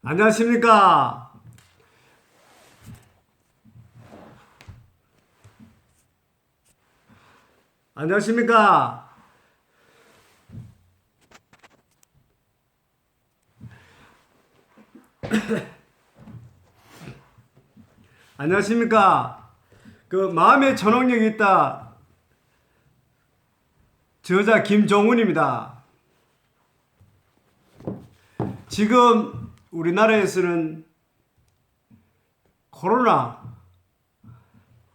안녕하십니까. 안녕하십니까. 안녕하십니까. 마음의 초능력이 있다. 저자 김종훈입니다. 지금 우리나라에서는 코로나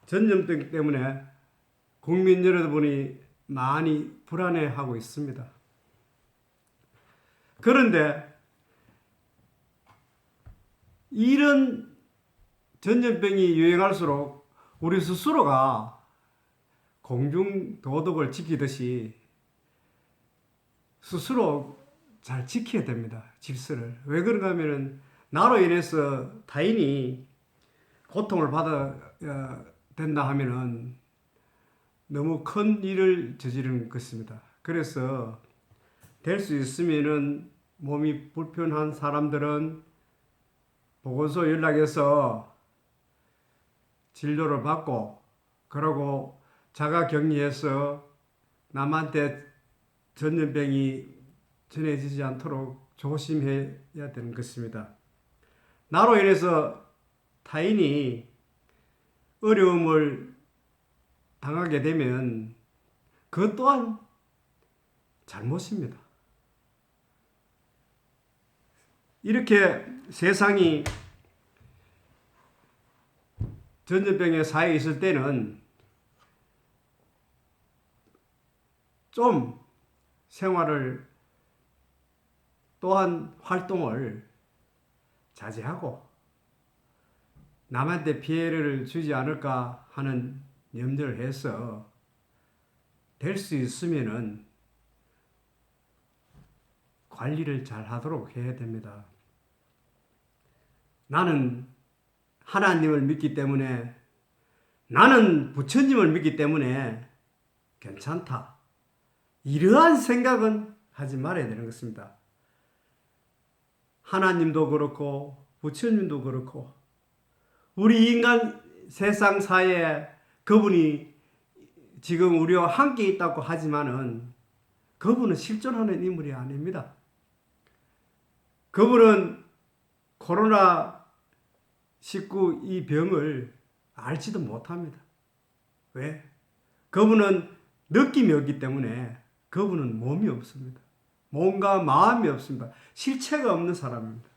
전염병 때문에 국민 여러분이 많이 불안해하고 있습니다. 그런데 이런 전염병이 유행할수록 우리 스스로가 공중 도덕을 지키듯이 스스로 잘 지켜야 됩니다. 질서를. 왜 그런가 하면은 나로 인해서 타인이 고통을 받아야 된다 하면은 너무 큰 일을 저지르는 것입니다. 그래서 될 수 있으면은 몸이 불편한 사람들은 보건소 연락해서 진료를 받고 그러고 자가 격리해서 남한테 전염병이 전해지지 않도록 조심해야 되는 것입니다. 나로 인해서 타인이 어려움을 당하게 되면 그것 또한 잘못입니다. 이렇게 세상이 전염병에 쌓여 있을 때는 좀 생활을 또한 활동을 자제하고 남한테 피해를 주지 않을까 하는 염려를 해서 될 수 있으면은 관리를 잘 하도록 해야 됩니다. 나는 하나님을 믿기 때문에 나는 부처님을 믿기 때문에 괜찮다. 이러한 생각은 하지 말아야 되는 것입니다. 하나님도 그렇고 부처님도 그렇고 우리 인간 세상 사회에 그분이 지금 우리와 함께 있다고 하지만은 그분은 실존하는 인물이 아닙니다. 그분은 코로나19 이 병을 알지도 못합니다. 왜? 그분은 느낌이 없기 때문에 그분은 몸이 없습니다. 몸과 마음이 없습니다. 실체가 없는 사람입니다.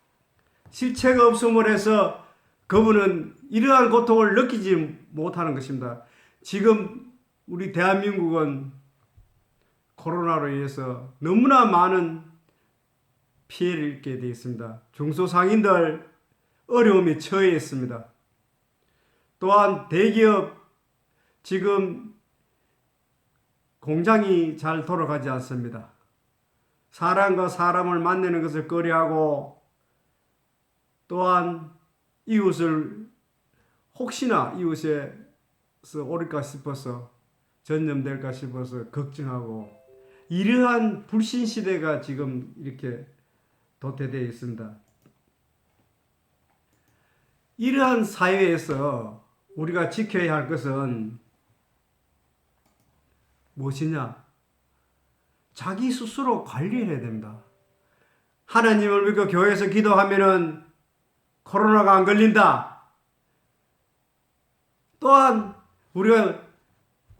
실체가 없음으로 해서 그분은 이러한 고통을 느끼지 못하는 것입니다. 지금 우리 대한민국은 코로나로 인해서 너무나 많은 피해를 입게 되어 있습니다. 중소상인들 어려움에 처해 있습니다. 또한 대기업 지금 공장이 잘 돌아가지 않습니다. 사람과 사람을 만나는 것을 꺼려하고 또한 이웃을 혹시나 이웃에서 오릴까 싶어서 전염될까 싶어서 걱정하고 이러한 불신 시대가 지금 이렇게 도태되어 있습니다. 이러한 사회에서 우리가 지켜야 할 것은 무엇이냐? 자기 스스로 관리를 해야 됩니다. 하나님을 믿고 교회에서 기도하면은 코로나가 안 걸린다. 또한 우리가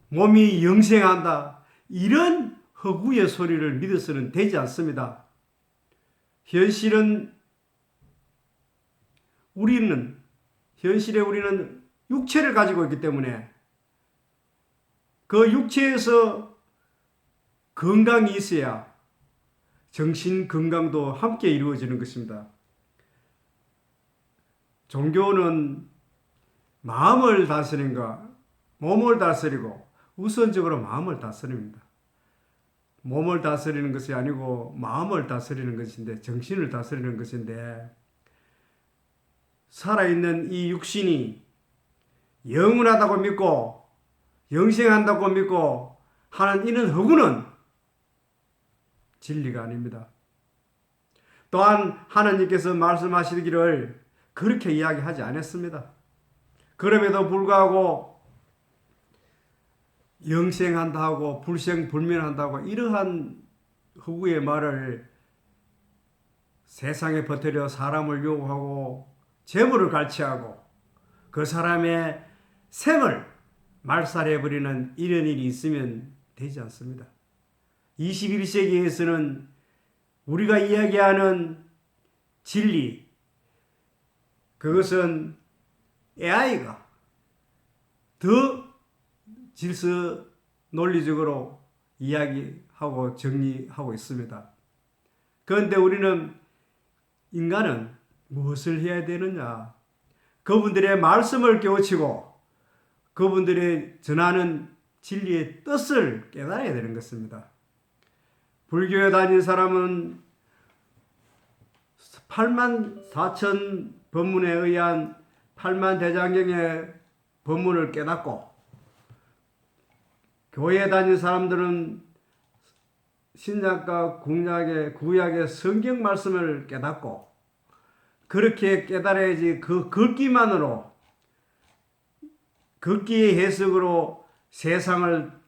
몸이 영생한다. 이런 허구의 소리를 믿어서는 되지 않습니다. 현실에 우리는 육체를 가지고 있기 때문에 그 육체에서 건강이 있어야 정신 건강도 함께 이루어지는 것입니다. 종교는 마음을 다스리는 것, 몸을 다스리고 우선적으로 마음을 다스립니다. 몸을 다스리는 것이 아니고 마음을 다스리는 것인데 정신을 다스리는 것인데 살아있는 이 육신이 영원하다고 믿고 영생한다고 믿고 하는 이런 허구는 진리가 아닙니다. 또한 하나님께서 말씀하시기를 그렇게 이야기하지 않았습니다. 그럼에도 불구하고 영생한다고 불생불멸한다고 이러한 허구의 말을 세상에 퍼뜨려 사람을 유혹하고 재물을 갈취하고 그 사람의 생을 말살해버리는 이런 일이 있으면 되지 않습니다. 21세기에서는 우리가 이야기하는 진리, 그것은 AI가 더 질서 논리적으로 이야기하고 정리하고 있습니다. 그런데 인간은 무엇을 해야 되느냐? 그분들의 말씀을 깨우치고 그분들의 전하는 진리의 뜻을 깨달아야 되는 것입니다. 불교에 다닌 사람은 84,000 법문에 의한 8만대장경의 법문을 깨닫고, 교회에 다닌 사람들은 신약과 구약의 성경 말씀을 깨닫고, 그렇게 깨달아야지 그 걷기만으로, 걷기의 해석으로 세상을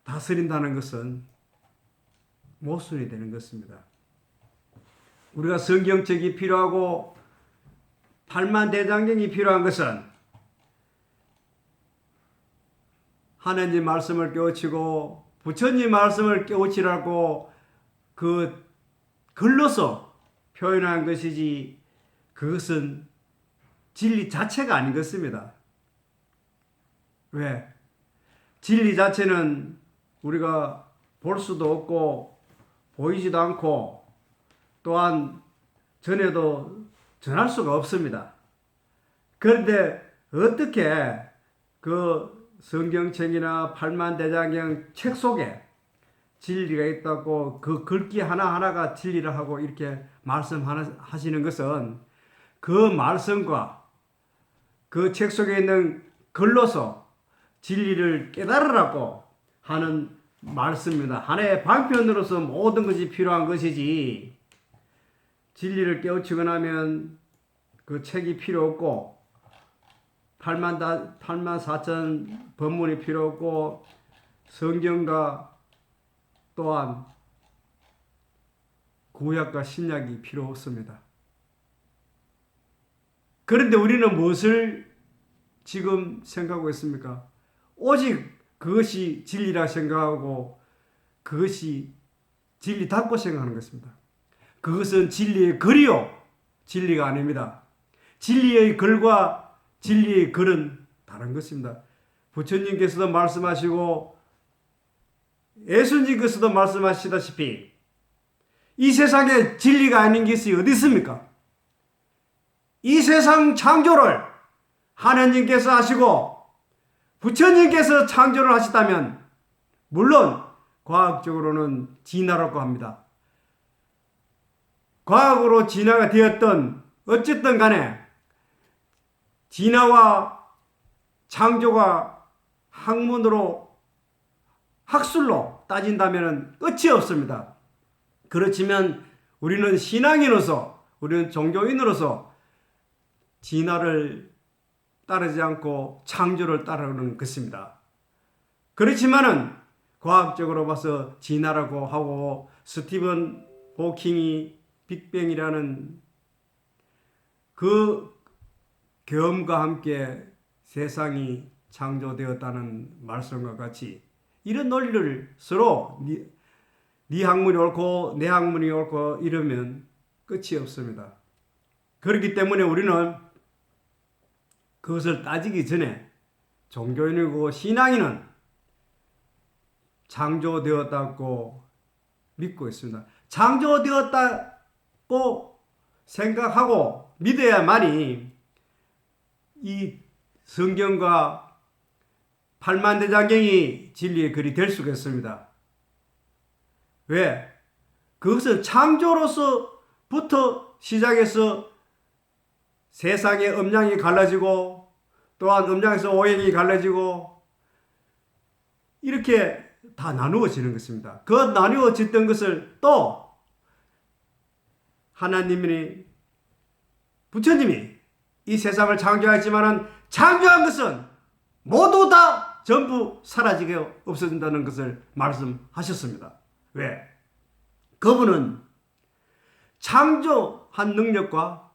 다스린다는 것은 모순이 되는 것입니다. 우리가 성경책이 필요하고 8만대장경이 필요한 것은 하나님 말씀을 깨우치고 부처님 말씀을 깨우치라고 그 글로서 표현한 것이지, 그것은 진리 자체가 아닌 것입니다. 왜? 진리 자체는 우리가 볼 수도 없고 보이지도 않고 또한 전에도 전할 수가 없습니다. 그런데 어떻게 그 성경책이나 8만대장경 책 속에 진리가 있다고 그 글귀 하나하나가 진리를 하고 이렇게 말씀하시는 것은 그 말씀과 그 책 속에 있는 글로서 진리를 깨달으라고 하는 말씀입니다. 하나의 방편으로서 모든 것이 필요한 것이지, 진리를 깨우치고 나면 그 책이 필요 없고 84,000 법문이 필요 없고 성경과 또한 구약과 신약이 필요 없습니다. 그런데 우리는 무엇을 지금 생각하고 있습니까? 오직 그것이 진리라 생각하고 그것이 진리답고 생각하는 것입니다. 그것은 진리의 글이요, 진리가 아닙니다. 진리의 글과 진리의 글은 다른 것입니다. 부처님께서도 말씀하시고 예수님께서도 말씀하시다시피 이 세상에 진리가 아닌 것이 어디 있습니까? 이 세상 창조를 하나님께서 하시고 부처님께서 창조를 하시다면 물론 과학적으로는 진화라고 합니다. 과학으로 진화가 되었던 어쨌든 간에 진화와 창조가 학문으로 학술로 따진다면 끝이 없습니다. 그렇지만 우리는 신앙인으로서, 우리는 종교인으로서 진화를 따르지 않고 창조를 따르는 것입니다. 그렇지만은 과학적으로 봐서 진화라고 하고 스티븐 호킹이 빅뱅이라는 그 경험과 함께 세상이 창조되었다는 말씀과 같이 이런 논리를 서로 네 학문이 옳고 내 학문이 옳고 이러면 끝이 없습니다. 그렇기 때문에 우리는 그것을 따지기 전에 종교인이고 신앙인은 창조되었다고 믿고 있습니다. 창조되었다고 생각하고 믿어야만이 이 성경과 8만대장경이 진리의 글이 될 수가 있습니다. 왜? 그것은 창조로서부터 시작해서 세상의 음양이 갈라지고 또한 음양에서 오행이 갈라지고 이렇게 다 나누어지는 것입니다. 그 나누어졌던 것을 또 하나님이 부처님이 이 세상을 창조했지만은 창조한 것은 모두 다 전부 사라지게 없어진다는 것을 말씀하셨습니다. 왜? 그분은 창조한 능력과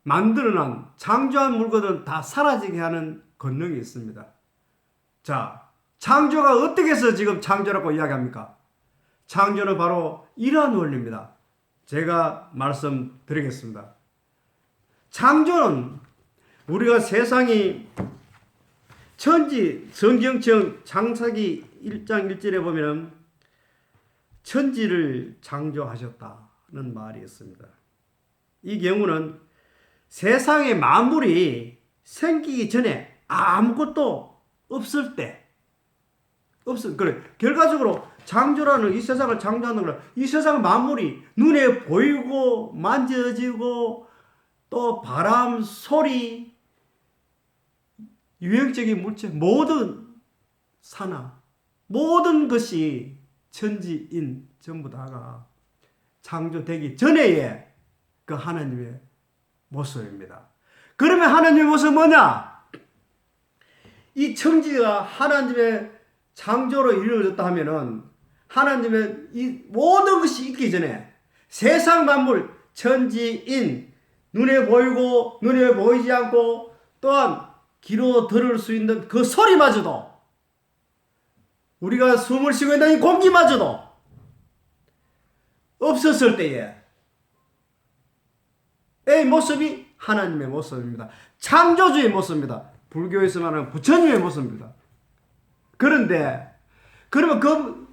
만들어낸 창조한 물건은 다 사라지게 하는 권능이 있습니다. 자, 창조가 어떻게 해서 지금 창조라고 이야기합니까? 창조는 바로 이러한 원리입니다. 제가 말씀드리겠습니다. 창조는 우리가 세상이 천지, 성경청 창세기 1장 1절에 보면 천지를 창조하셨다는 말이 있습니다. 이 경우는 세상의 만물이 생기기 전에 아무것도 없을 때, 그래, 결과적으로 창조라는 이 세상을 창조하는 거라, 이 세상 만물이 눈에 보이고 만져지고 또 바람, 소리, 유형적인 물질, 모든 산화, 모든 것이 천지인 전부 다가 창조되기 전에의 그 하나님의 모습입니다. 그러면 하나님의 모습은 뭐냐? 이 천지가 하나님의 창조로 이루어졌다 하면은 하나님의 이 모든 것이 있기 전에 세상 만물, 천지인, 눈에 보이고 눈에 보이지 않고 또한 귀로 들을 수 있는 그 소리마저도, 우리가 숨을 쉬고 있는 이 공기마저도 없었을 때에 이 모습이 하나님의 모습입니다. 창조주의 모습입니다. 불교에서 말하는 부처님의 모습입니다. 그런데 그러면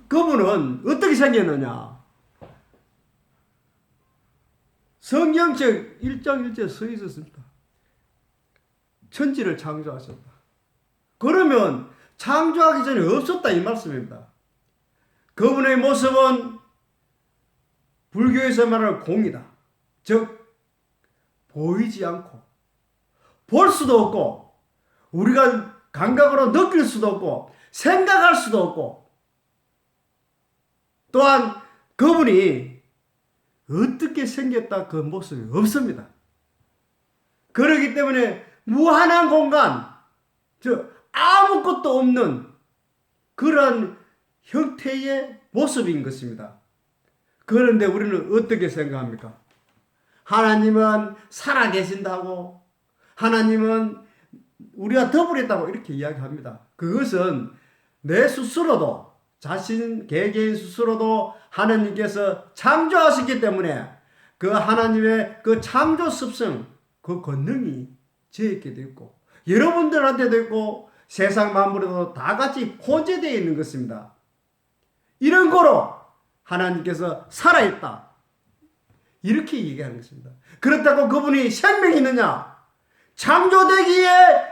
그분은 어떻게 생겼느냐? 성경책 1장 1절에 써 있었습니다. 천지를 창조하셨다. 그러면 창조하기 전에 없었다 이 말씀입니다. 그분의 모습은 불교에서 말하는 공이다. 즉 보이지 않고 볼 수도 없고 우리가 감각으로 느낄 수도 없고 생각할 수도 없고, 또한 그분이 어떻게 생겼다 그 모습이 없습니다. 그렇기 때문에 무한한 공간, 즉 아무것도 없는 그러한 형태의 모습인 것입니다. 그런데 우리는 어떻게 생각합니까? 하나님은 살아계신다고, 하나님은 우리가 더불었다고 이렇게 이야기합니다. 그것은 내 스스로도, 자신 개개인 스스로도 하나님께서 창조하셨기 때문에 그 하나님의 그 창조 습성, 그 권능이 저에게도 있고 여러분들한테도 있고 세상 만물에도 다 같이 혼재되어 있는 것입니다. 이런 거로 하나님께서 살아있다 이렇게 얘기하는 것입니다. 그렇다고 그분이 생명이 있느냐? 창조되기에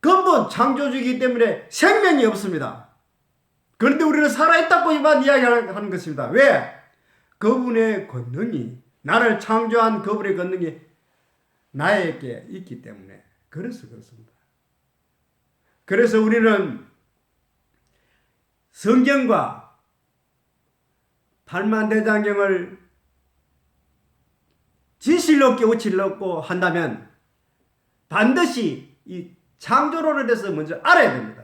근본 창조주이기 때문에 생명이 없습니다. 그런데 우리는 살아있다고만 이야기하는 것입니다. 왜? 그분의 권능이, 나를 창조한 그분의 권능이 나에게 있기 때문에 그래서 그렇습니다. 그래서 우리는 성경과 팔만대장경을 진실로 깨우치려고 한다면 반드시 이 창조론에 대해서 먼저 알아야 됩니다.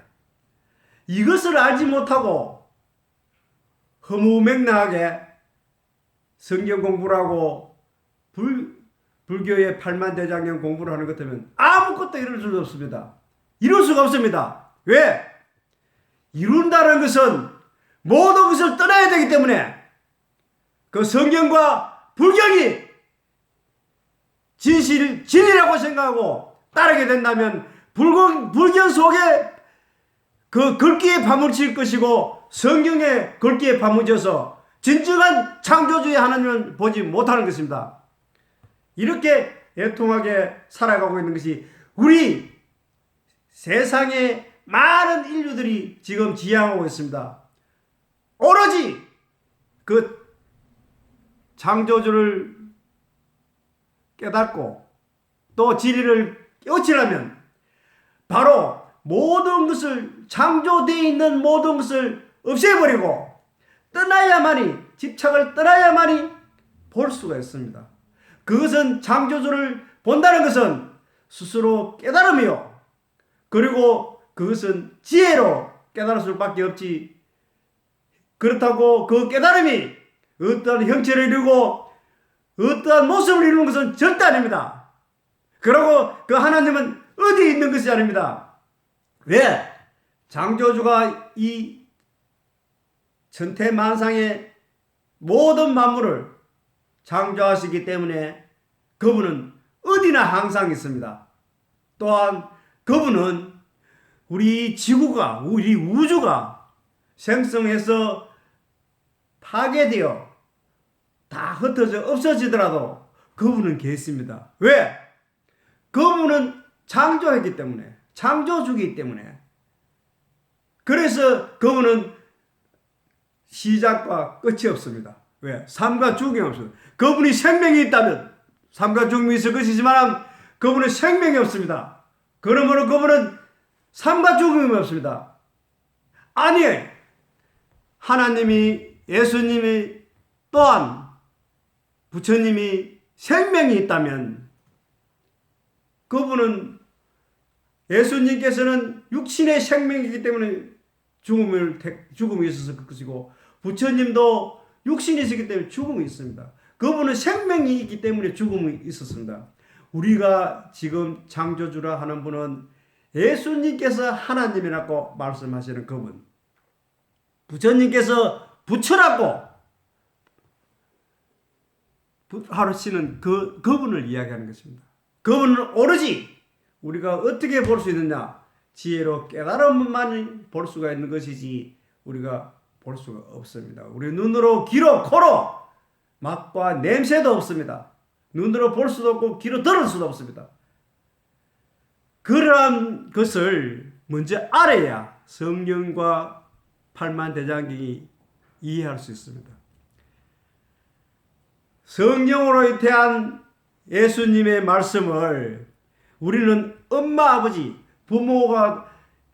이것을 알지 못하고 허무맹랑하게 성경 공부를 하고 불교의 팔만대장경 공부를 하는 것 같으면 아무것도 이룰 수 없습니다. 이룰 수가 없습니다. 왜? 이룬다는 것은 모든 것을 떠나야 되기 때문에 그 성경과 불경이 진리라고 생각하고 따르게 된다면 불경 속에 그 글귀에 파묻힐 것이고 성경에 글귀에 파묻혀서 진정한 창조주의 하나님을 보지 못하는 것입니다. 이렇게 애통하게 살아가고 있는 것이 우리 세상의 많은 인류들이 지금 지향하고 있습니다. 오로지 그 창조주를 깨닫고 또 진리를 깨우치려면 바로 모든 것을, 창조되어 있는 모든 것을 없애버리고 떠나야만이, 집착을 떠나야만이 볼 수가 있습니다. 그것은 창조주를 본다는 것은 스스로 깨달음이요. 그리고 그것은 지혜로 깨달을 수밖에 없지. 그렇다고 그 깨달음이 어떠한 형체를 이루고 어떠한 모습을 이루는 것은 절대 아닙니다. 그리고 그 하나님은 어디에 있는 것이 아닙니다. 왜? 창조주가 이 천태만상의 모든 만물을 창조하시기 때문에 그분은 어디나 항상 있습니다. 또한 그분은 우리 지구가, 우리 우주가 생성해서 파괴되어 다 흩어져 없어지더라도 그분은 계십니다. 왜? 그분은 창조했기 때문에, 창조주이기 때문에. 그래서 그분은 시작과 끝이 없습니다. 왜? 삶과 죽음이 없습니다. 그분이 생명이 있다면 삶과 죽음이 있을 것이지만 그분은 생명이 없습니다. 그러므로 그분은 삶과 죽음이 없습니다. 아니에요. 하나님이, 예수님이, 또한 부처님이 생명이 있다면 그분은, 예수님께서는 육신의 생명이기 때문에 죽음이 있어서 것이고, 부처님도 육신이 있었기 때문에 죽음이 있습니다. 그분은 생명이 있기 때문에 죽음이 있었습니다. 우리가 지금 창조주라 하는 분은 예수님께서 하나님이라고 말씀하시는 그분, 부처님께서 부처라고 하시는 그분을 이야기하는 것입니다. 그분은 오로지 우리가 어떻게 볼 수 있느냐? 지혜로 깨달음만 볼 수가 있는 것이지 우리가 볼 수가 없습니다. 우리 눈으로, 귀로, 코로 맛과 냄새도 없습니다. 눈으로 볼 수도 없고 귀로 들을 수도 없습니다. 그러한 것을 먼저 알아야 성령과 팔만대장경이 이해할 수 있습니다. 성령으로 대한 예수님의 말씀을 우리는 엄마, 아버지,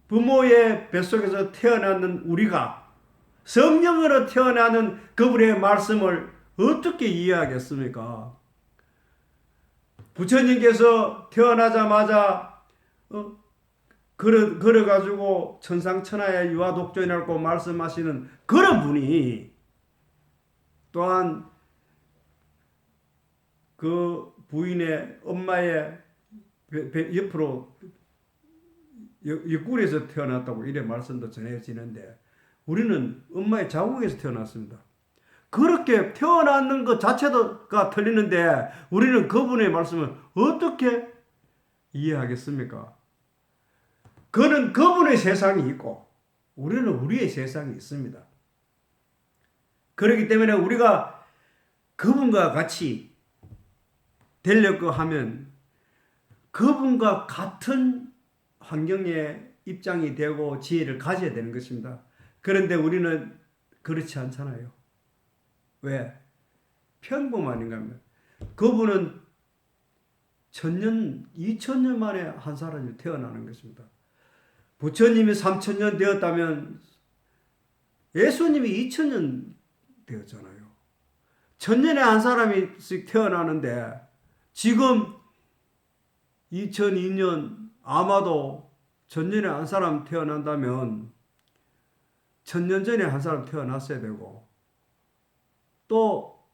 부모의 뱃속에서 태어나는 우리가 성령으로 태어나는 그분의 말씀을 어떻게 이해하겠습니까? 부처님께서 태어나자마자 걸어가지고 천상천하의 유아독존이라고 말씀하시는 그런 분이 또한 그 부인의 엄마의 옆으로 옆구리에서 태어났다고 이래 말씀도 전해지는데 우리는 엄마의 자궁에서 태어났습니다. 그렇게 태어나는 것 자체가 틀리는데 우리는 그분의 말씀을 어떻게 이해하겠습니까? 그는 그분의 세상이 있고 우리는 우리의 세상이 있습니다. 그렇기 때문에 우리가 그분과 같이 되려고 하면 그분과 같은 환경에 입장이 되고 지혜를 가져야 되는 것입니다. 그런데 우리는 그렇지 않잖아요. 왜? 평범한 인간입니다. 그분은 1000년, 2000년 만에 한 사람이 태어나는 것입니다. 부처님이 3000년 되었다면 예수님이 2000년 되었잖아요. 1000년에 한 사람이 태어나는데 지금 2002년 아마도 1000년에 한 사람 태어난다면 1000년 전에 한 사람 태어났어야 되고 또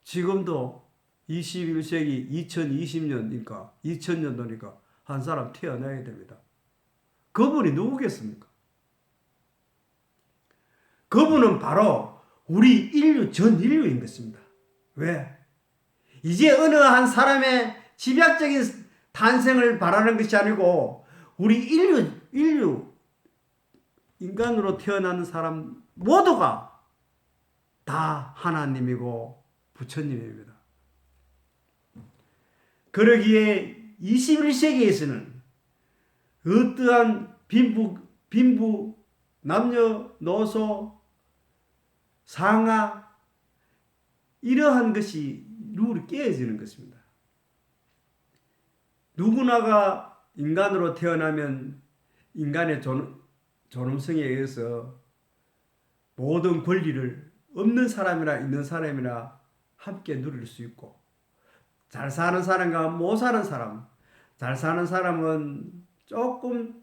지금도 21세기 2020년이니까 2000년도니까 한 사람 태어나야 됩니다. 그분이 누구겠습니까? 그분은 바로 우리 인류 전 인류인 것입니다. 왜? 이제 어느 한 사람의 집약적인 탄생을 바라는 것이 아니고 우리 인류 인간으로 태어나는 사람 모두가 다 하나님이고 부처님입니다. 그러기에 21세기에서는 어떠한 빈부, 남녀노소, 상하 이러한 것이 룰이 깨어지는 것입니다. 누구나가 인간으로 태어나면 인간의 존엄성에 의해서 모든 권리를 없는 사람이나 있는 사람이나 함께 누릴 수 있고, 잘 사는 사람과 못 사는 사람, 잘 사는 사람은 조금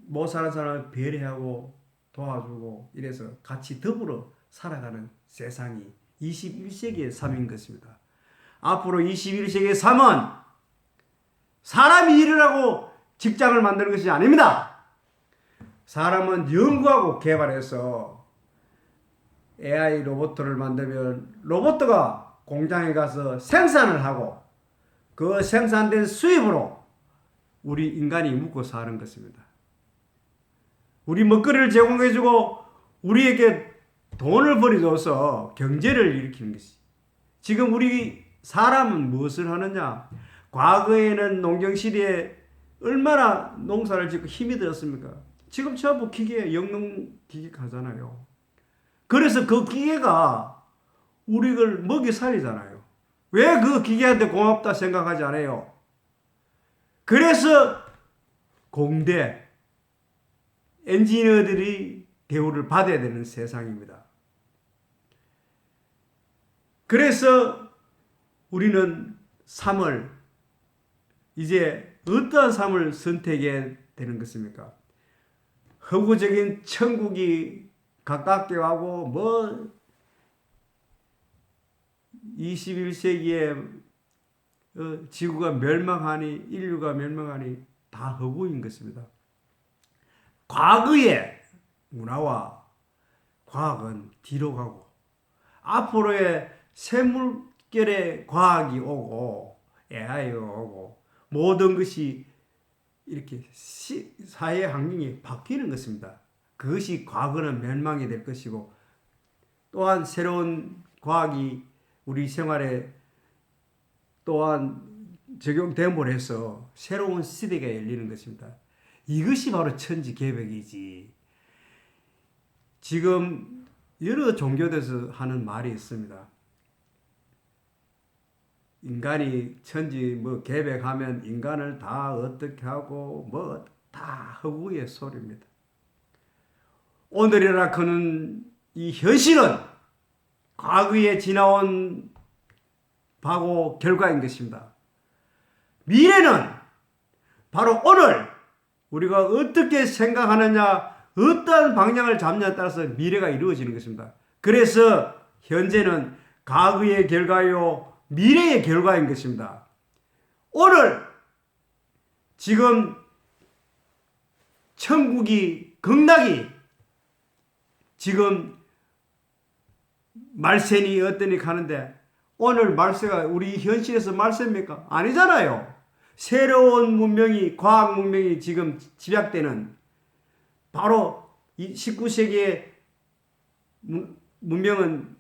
못 사는 사람을 배려하고 도와주고 이래서 같이 더불어 살아가는 세상이 21세기의 삶인 것입니다. 앞으로 21세기의 삶은 사람이 일을 하고 직장을 만드는 것이 아닙니다. 사람은 연구하고 개발해서 AI 로봇을 만들면 로봇가 공장에 가서 생산을 하고 그 생산된 수입으로 우리 인간이 먹고 사는 것입니다. 우리 먹거리를 제공해주고 우리에게 돈을 벌어줘서 경제를 일으키는 것이. 지금 우리 사람은 무엇을 하느냐? 과거에는 농경시대에 얼마나 농사를 짓고 힘이 들었습니까? 지금 전부 기계, 영농기계 하잖아요. 그래서 그 기계가 우리를 먹이 살리잖아요. 왜 그 기계한테 고맙다 생각하지 않아요? 그래서 공대, 엔지니어들이 대우를 받아야 되는 세상입니다. 그래서 우리는 삶을 이제 어떠한 삶을 선택해야 되는 것입니까? 허구적인 천국이 가깝게 하고 뭐 21세기에 지구가 멸망하니 인류가 멸망하니 다 허구인 것입니다. 과거의 문화와 과학은 뒤로 가고 앞으로의 생물결의 과학이 오고 AI가 오고 모든 것이 이렇게 사회 환경이 바뀌는 것입니다. 그것이 과거는 멸망이 될 것이고 또한 새로운 과학이 우리 생활에 또한 적용됨으로 해서 새로운 시대가 열리는 것입니다. 이것이 바로 천지개벽이지. 지금 여러 종교에서 하는 말이 있습니다. 인간이 천지 개벽하면 인간을 다 어떻게 하고 다 허구의 소리입니다. 오늘이라 그는 이 현실은 과거에 지나온 바고 결과인 것입니다. 미래는 바로 오늘 우리가 어떻게 생각하느냐, 어떠한 방향을 잡느냐에 따라서 미래가 이루어지는 것입니다. 그래서 현재는 과거의 결과요, 미래의 결과인 것입니다. 오늘 지금 천국이 극락이 지금 말세니 어떠니 가는데 오늘 말세가 우리 현실에서 말세입니까? 아니잖아요. 새로운 문명이 과학 문명이 지금 집약되는 바로 이 19세기의 문명은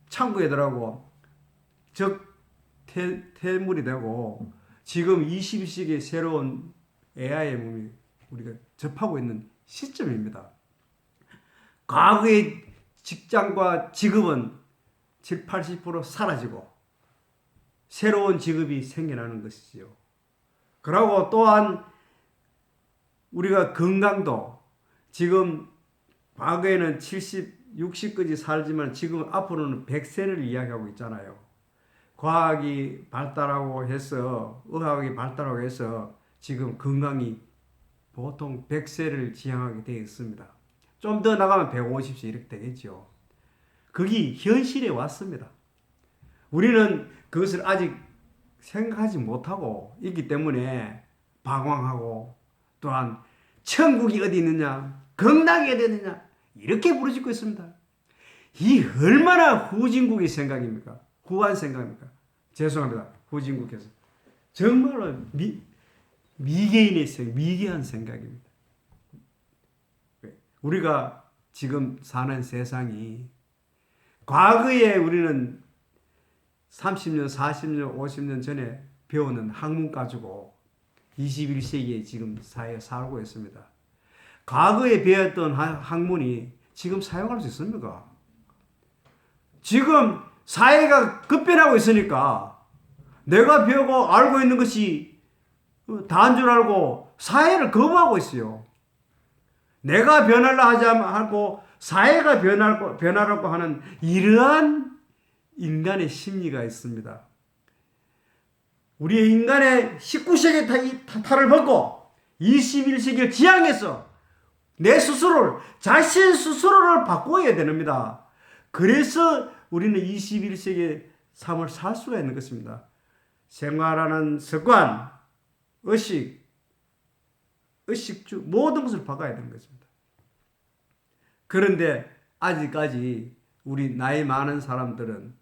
창구에더라고 적태물이 되고 지금 21세기의 새로운 AI의 문명이 우리가 접하고 있는 시점입니다. 과거의 직장과 직업은 7, 80% 사라지고 새로운 직업이 생겨나는 것이지요. 그리고 또한 우리가 건강도 지금 과거에는 70, 60까지 살지만 지금 앞으로는 100세를 이야기하고 있잖아요. 과학이 발달하고 해서 의학이 발달하고 해서 지금 건강이 보통 100세를 지향하게 되어 있습니다. 좀 더 나가면 150세 이렇게 되겠죠. 그게 현실에 왔습니다. 우리는 그것을 아직 생각하지 못하고 있기 때문에 방황하고 또한 천국이 어디 있느냐, 극락이 어디 있느냐 이렇게 부르짖고 있습니다. 이 얼마나 후진국의 생각입니까? 후한 생각입니까? 죄송합니다. 후진국에서. 정말로 미개인의 생각, 미개한 생각입니다. 우리가 지금 사는 세상이 과거에 우리는 30년, 40년, 50년 전에 배우는 학문 가지고 21세기에 지금 사회에 살고 있습니다. 과거에 배웠던 학문이 지금 사용할 수 있습니까? 지금 사회가 급변하고 있으니까 내가 배우고 알고 있는 것이 다인 줄 알고 사회를 거부하고 있어요. 내가 변하려 하지 않고 사회가 변하라고 하는 이러한 인간의 심리가 있습니다. 우리의 인간의 19세기 탈을 벗고 21세기를 지향해서 내 스스로를, 자신 스스로를 바꿔야 됩니다. 그래서 우리는 21세기의 삶을 살 수가 있는 것입니다. 생활하는 습관, 의식주 모든 것을 바꿔야 되는 것입니다. 그런데 아직까지 우리 나이 많은 사람들은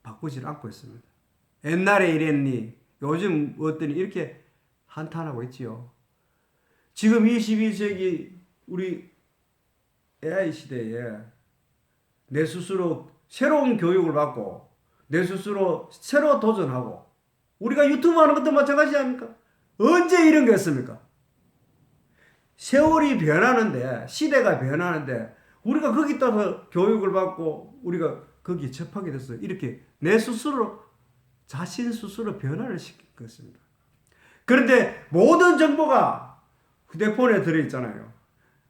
바꾸질 않고 있습니다. 옛날에 이랬니? 요즘 어떠니? 이렇게 한탄하고 있지요. 지금 21세기 우리 AI 시대에 내 스스로 새로운 교육을 받고 내 스스로 새로 도전하고 우리가 유튜브 하는 것도 마찬가지 아닙니까? 언제 이런 게 있습니까? 세월이 변하는데, 시대가 변하는데 우리가 거기 따라서 교육을 받고 우리가 거기에 접하게 됐어요. 이렇게 내 스스로, 자신 스스로 변화를 시킨 것입니다. 그런데 모든 정보가 휴대폰에 들어있잖아요.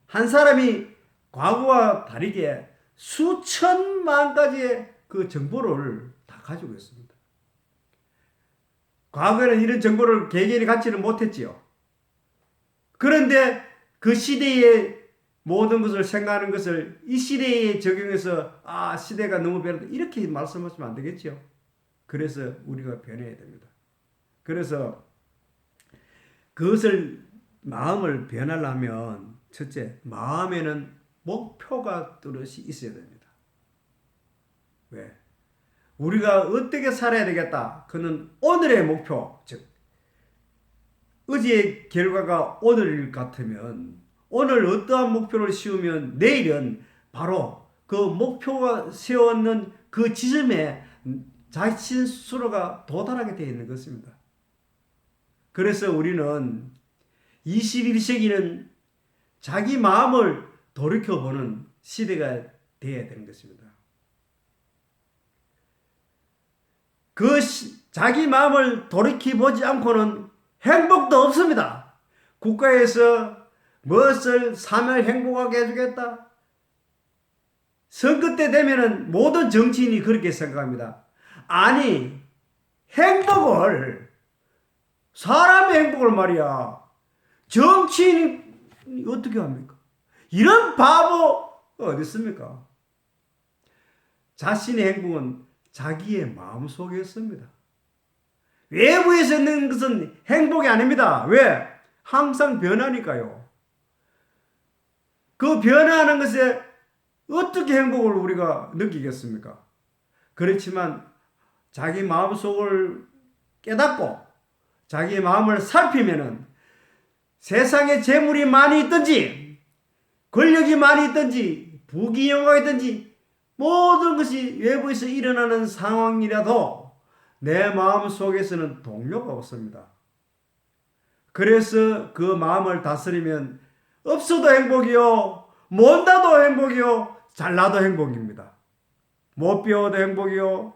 한 사람이 과거와 다르게 수천만 가지의 그 정보를 다 가지고 있습니다. 과거에는 이런 정보를 개개인이 갖지는 못했지요. 그런데 그 시대의 모든 것을 생각하는 것을 이 시대에 적용해서 시대가 너무 변했다 이렇게 말씀하시면 안 되겠죠. 그래서 우리가 변해야 됩니다. 그래서 그것을 마음을 변하려면 첫째, 마음에는 목표가 뚜렷이 있어야 됩니다. 왜? 우리가 어떻게 살아야 되겠다. 그는 오늘의 목표, 즉 어제의 결과가 오늘 같으면 오늘 어떠한 목표를 세우면 내일은 바로 그 목표가 세웠는 그 지점에 자신 스스로가 도달하게 되어 있는 것입니다. 그래서 우리는 21세기는 자기 마음을 돌이켜보는 시대가 되어야 되는 것입니다. 자기 마음을 돌이켜보지 않고는 행복도 없습니다. 국가에서 무엇을 사면 행복하게 해주겠다. 선거 때 되면은 모든 정치인이 그렇게 생각합니다. 아니, 사람의 행복을 말이야. 정치인이 어떻게 합니까? 이런 바보가 어디 있습니까? 자신의 행복은 자기의 마음속에 있습니다. 외부에서 있는 것은 행복이 아닙니다. 왜? 항상 변하니까요. 그 변화하는 것에 어떻게 행복을 우리가 느끼겠습니까? 그렇지만 자기 마음속을 깨닫고 자기 마음을 살피면은 세상에 재물이 많이 있든지 권력이 많이 있든지 부귀영화가 있든지 모든 것이 외부에서 일어나는 상황이라도 내 마음 속에서는 동요가 없습니다. 그래서 그 마음을 다스리면 없어도 행복이요, 못나도 행복이요, 잘나도 행복입니다. 못 배워도 행복이요,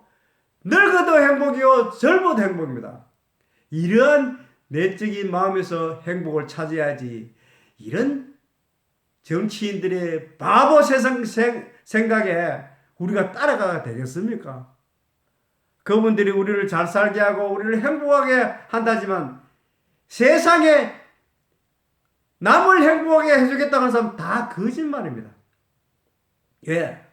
늙어도 행복이요, 젊어도 행복입니다. 이러한 내적인 마음에서 행복을 찾아야지 이런 정치인들의 바보 세상 생각에 우리가 따라가야 되겠습니까? 그분들이 우리를 잘 살게 하고 우리를 행복하게 한다지만 세상에 남을 행복하게 해주겠다는 사람 다 거짓말입니다. 왜?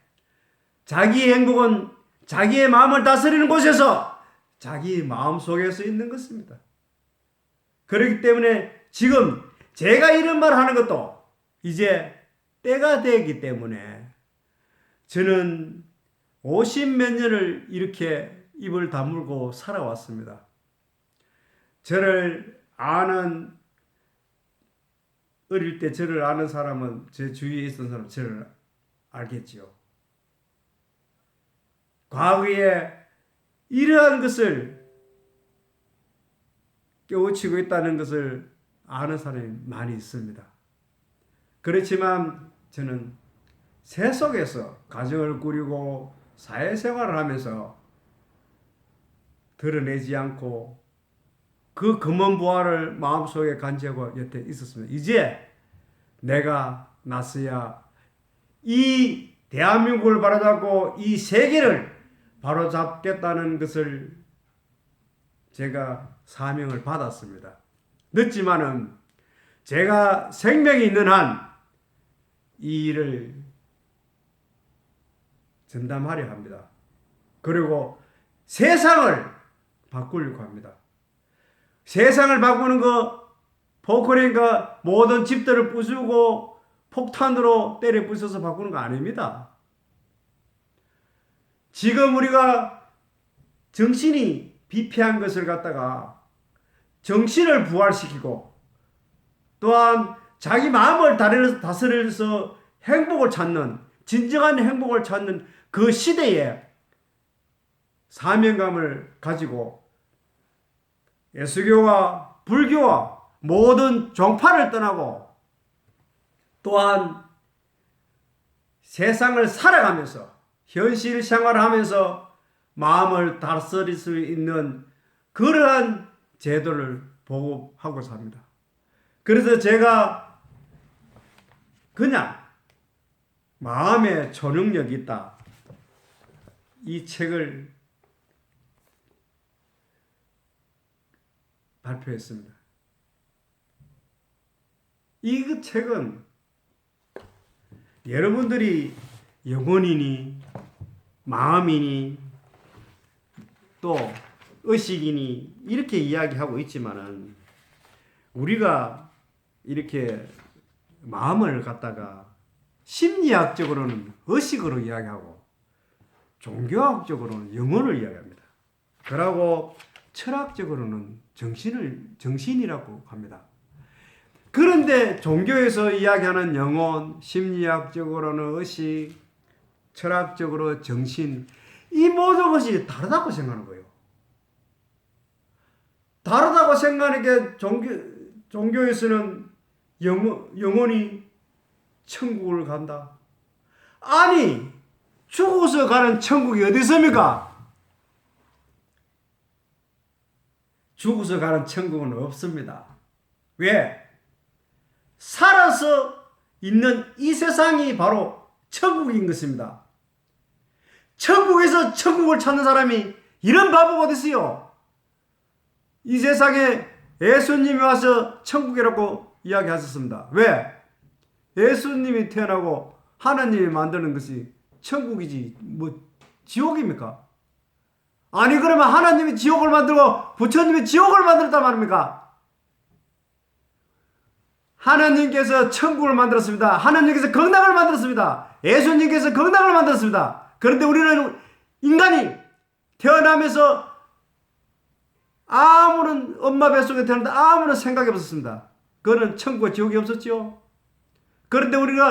자기의 행복은 자기의 마음을 다스리는 곳에서 자기 마음 속에서 있는 것입니다. 그렇기 때문에 지금 제가 이런 말 하는 것도 이제 때가 되기 때문에 저는 50몇 년을 이렇게 입을 다물고 살아왔습니다. 저를 아는, 어릴 때 저를 아는 사람은, 제 주위에 있던 사람은 저를 알겠지요. 과거에 이러한 것을 깨우치고 있다는 것을 아는 사람이 많이 있습니다. 그렇지만 저는 새 속에서 가정을 꾸리고 사회생활을 하면서 드러내지 않고 그 검은 부활을 마음속에 간직하고 여태 있었습니다. 이제 내가 나서야 이 대한민국을 바라잡고 이 세계를 바로잡겠다는 것을 제가 사명을 받았습니다. 늦지만은 제가 생명이 있는 한 이 일을 전담하려 합니다. 그리고 세상을 바꾸려고 합니다. 세상을 바꾸는 거 포크레인과 모든 집들을 부수고 폭탄으로 때려 부숴서 바꾸는 거 아닙니다. 지금 우리가 정신이 비폐한 것을 갖다가 정신을 부활시키고 또한 자기 마음을 다스려서 행복을 찾는, 진정한 행복을 찾는 그 시대에 사명감을 가지고 예수교와 불교와 모든 종파를 떠나고 또한 세상을 살아가면서 현실 생활을 하면서 마음을 다스릴 수 있는 그러한 제도를 보급하고자 합니다. 그래서 제가 그냥 마음에 초능력이 있다. 이 책을 발표했습니다. 이 책은 여러분들이 영혼이니 마음이니 또 의식이니 이렇게 이야기하고 있지만은 우리가 이렇게 마음을 갖다가 심리학적으로는 의식으로 이야기하고 종교학적으로는 영혼을 이야기합니다. 그러고 철학적으로는 정신이라고 합니다. 그런데 종교에서 이야기하는 영혼, 심리학적으로는 의식, 철학적으로 정신, 이 모든 것이 다르다고 생각하는 거예요. 다르다고 생각하는 게 종교에서는 영혼이 천국을 간다. 아니, 죽어서 가는 천국이 어디 있습니까? 죽어서 가는 천국은 없습니다. 왜? 살아서 있는 이 세상이 바로 천국인 것입니다. 천국에서 천국을 찾는 사람이 이런 바보가 어디 있어요? 이 세상에 예수님이 와서 천국이라고 이야기하셨습니다. 왜? 예수님이 태어나고 하나님이 만드는 것이 천국이지 뭐 지옥입니까? 아니 그러면 하나님이 지옥을 만들고 부처님이 지옥을 만들었단 말입니까? 하나님께서 천국을 만들었습니다. 하나님께서 건강을 만들었습니다. 예수님께서 건강을 만들었습니다. 그런데 우리는 인간이 태어나면서 아무런 엄마 뱃속에 태어났는데 아무런 생각이 없었습니다. 그거는 천국과 지옥이 없었죠. 그런데 우리가